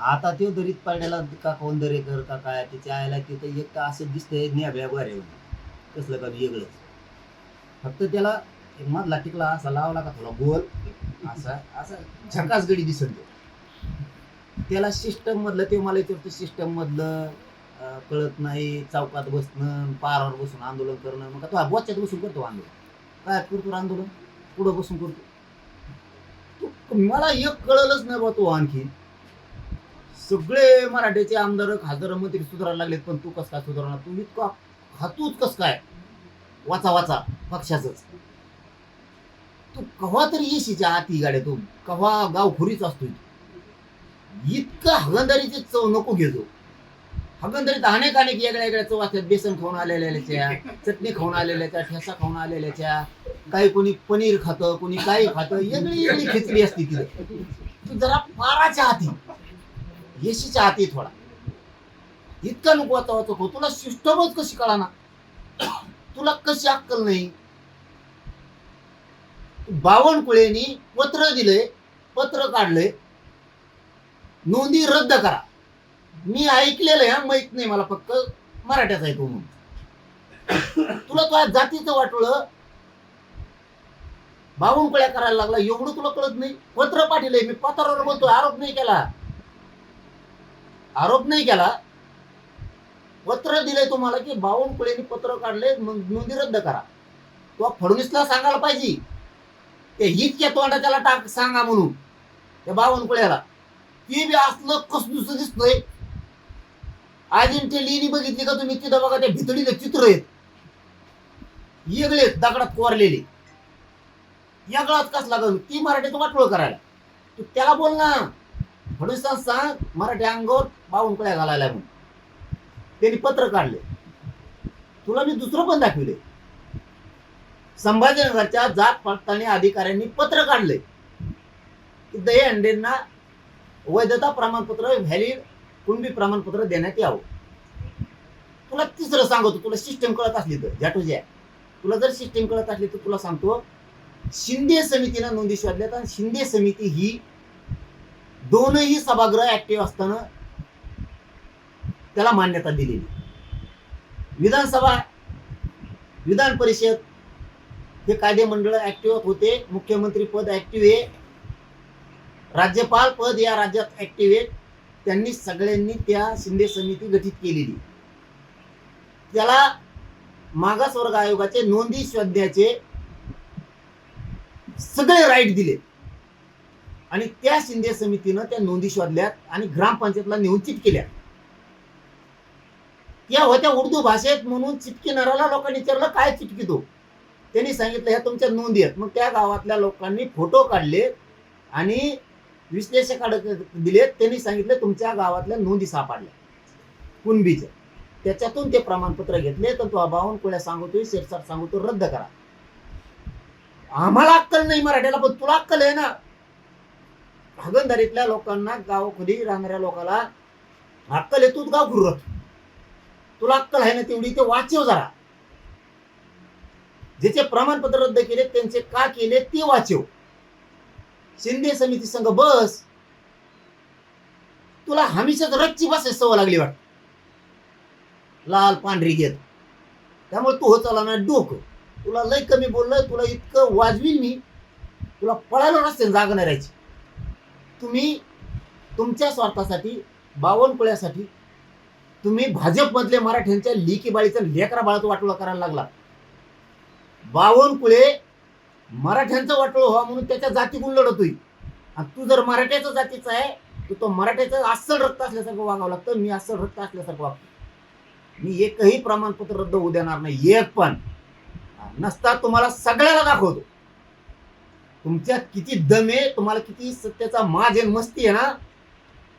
आता तो दरीत पाडण्याला का कोण दरेकर का काय त्याच्या आयला तिथं एक तर असं दिसतंय न्याभ्या बरे कसलं का वेगळंच. फक्त त्याला मधला टिकला असा लावला का थोडा गोल असा असा झकास गडी दिसत त्याला सिस्टम मधलं ते मला विचारतं सिस्टम मधलं कळत नाही. चौकात बसणं पारावर बसून आंदोलन करणं मग तो बोच्यात बसून करतो आंदोलन काय करतो आंदोलन पुढं बसून करतो. मला एक कळलंच नाही बा तो आणखी सगळे मराठीचे आमदार खासदार मंत्री सुधारायला लागलेत पण तू कस काय सुधारणार. तू इतका खातूच कस काय वाचा वाचा पक्षाच तू कव्हा तरी येशीच्या आती गाड्या तू कव्हा गावखोरीच असतो इतका हगंदारीचे चव नको घेतो. हगंदारीत अनेक वेगळ्या वेगळ्या चव असतात. बेसन खाऊन आलेल्याच्या चटणी खाऊन आलेल्याच्या ठेसा खाऊन आलेल्याच्या काही कोणी पनीर खातं कोणी काही खातं वेगळी वेगळी खिचडी असते तिथे. तू जरा पाराच्या हाती येशीच्या हाती थोडा इतका नको वाचा वाचक हो. तुला सिस्टमच कशी कळाना तुला कशी अक्कल नाही. बावनकुळेनी पत्र दिले पत्र काढले नोंदी रद्द करा. मी ऐकलेलं आहे माहित नाही मला फक्त मराठ्याचा आहे तो म्हणून. तुला तो जातीचं वाटलं बावनकुळ्या करायला लागला एवढं तुला कळत नाही. पत्र पाठवलंय मी पत्रावर बोलतोय आरोप नाही केला पत्र दिलंय तुम्हाला की बावनकुळेनी पत्र काढले मग नोंदी रद्द करा. तो फडणवीसला सांगायला पाहिजे ते इतक्या तोंडा त्याला टाक सांगा म्हणून त्या बावनकुळ्याला. ते बी असलं कसं दिसतंय. आजीन ते लिहिणी बघितली का तुम्ही तिथं बघा त्या भितडीले चित्र आहेत वेगळे दगडात कोरलेले वेगळाच कसला ग ती मराठीचं वाटोळ करायला. तू त्याला बोल ना फडणवीसांना सांग मराठी अंगावर बावनकुळ्या घालायला म्हणून. त्यांनी पत्र काढले तुला मी दुसरं पण दाखवले. संभाजीनगरच्या जात पडताळणी अधिकाऱ्यांनी पत्र काढले की दहीहंडींना वैधता प्रमाणपत्र व्हॅलिड कुणबी प्रमाणपत्र देण्यात यावं. तुला तिसरं सांगतो तुला सिस्टम कळत असली तर जाटोजी तुला जर सिस्टम कळत असली तर तुला सांगतो शिंदे समितीनं नोंदी शोधल्यात आणि शिंदे समिती ही दोनही सभागृह ऍक्टिव्ह असताना त्याला मान्यता दिलेली. विधानसभा विधान परिषद हे कायदे मंडळ ऍक्टिव्ह होते. मुख्यमंत्री पद ऍक्टिव्ह आहे. राज्यपाल पद या राज्यात ऍक्टिव्ह आहे. त्यांनी सगळ्यांनी त्या शिंदे समिती गठीत केलेली. त्याला मागासवर्ग आयोगाचे नोंदी शोधण्याचे सगळे राईट दिले आणि त्या शिंदे समितीनं त्या नोंदी शोधल्यात आणि ग्रामपंचायतला नेऊन चिटकेल्या. त्या होत्या उर्दू भाषेत म्हणून चिटकिणाऱ्याला लोकांनी विचारलं काय चिटकितो. त्यांनी सांगितलं ह्या तुमच्या नोंदी आहेत. मग त्या गावातल्या लोकांनी फोटो काढले आणि विश्लेषकाकडे दिलेत. त्यांनी सांगितलं तुमच्या गावातल्या नोंदी सापडल्या कुणबीच्या. त्याच्यातून ते प्रमाणपत्र घेतले तर तो बावनकुळ्या सांगतोय शेरसाट सांगतो रद्द करा. आम्हाला अक्कल नाही मराठ्याला पण तुला अक्कल आहे ना. हगंदारीतल्या लोकांना गावखोली राहणाऱ्या लोकांना अक्कल आहे. तूच गाव फिरत तुला अक्कल आहे ना तेवढी ते वाचव जरा. ज्याचे प्रमाणपत्र रद्द केले त्यांचे का केले ते वाचव. शिंदे समिती संघ बस. तुला हमेशाच रच्ची बसायची सवय लागली वाटत लाल पांढरी घेत. त्यामुळे तू होत आला ना डोकं. तुला लय कमी बोललोय तुला इतकं वाजवीन मी तुला पळायला नसते जागा नाही राहायची. तुम्ही तुमच्या स्वार्थासाठी बावनकुळ्यासाठी तुम्ही भाजपमधले मराठ्यांच्या लेकी बाळीचं लेकरा बाळाचं वाटोळं करायला लागला. बावनकुळे मराठ्यांचं वाटोळं व्हा म्हणून त्याच्या जातीकडून लढतोय आणि तू जर मराठ्याच्या जातीचा आहे तर तो मराठ्याचं अस्सल रक्त असल्यासारखं वागावं लागतं. मी अस्सल रक्त असल्यासारखं वागतो. मी एकही प्रमाणपत्र रद्द होऊ देणार नाही. एक पण नसता तुम्हाला सगळ्याला दाखवतो तुमच्यात किती दम आहे तुम्हाला किती सत्याचा माज आहे मस्ती आहे ना.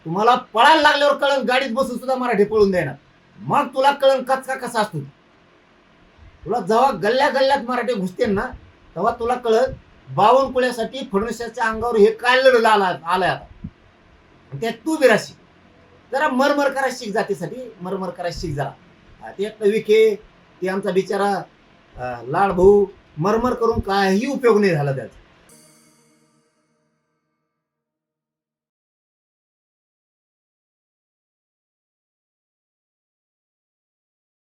तुम्हाला पळायला लागल्यावर कळण गाडीत बसून सुद्धा मराठी पळून देणार. मग तुला कळण कचका कसा असतो. तुला जेव्हा गल्ल्या गल्ल्यात मराठी घुसते ना तेव्हा तुला कळत बावनकुळ्यासाठी फडणवीसाच्या अंगावर हे काय लढलं आलाय आता. त्यात तू बिराशी जरा मरमर करा शिक जातीसाठी मरमर करा शिक जरा. ते विखे ते आमचा बिचारा लाड भाऊ मरमर करून काही उपयोग नाही झाला त्याचा.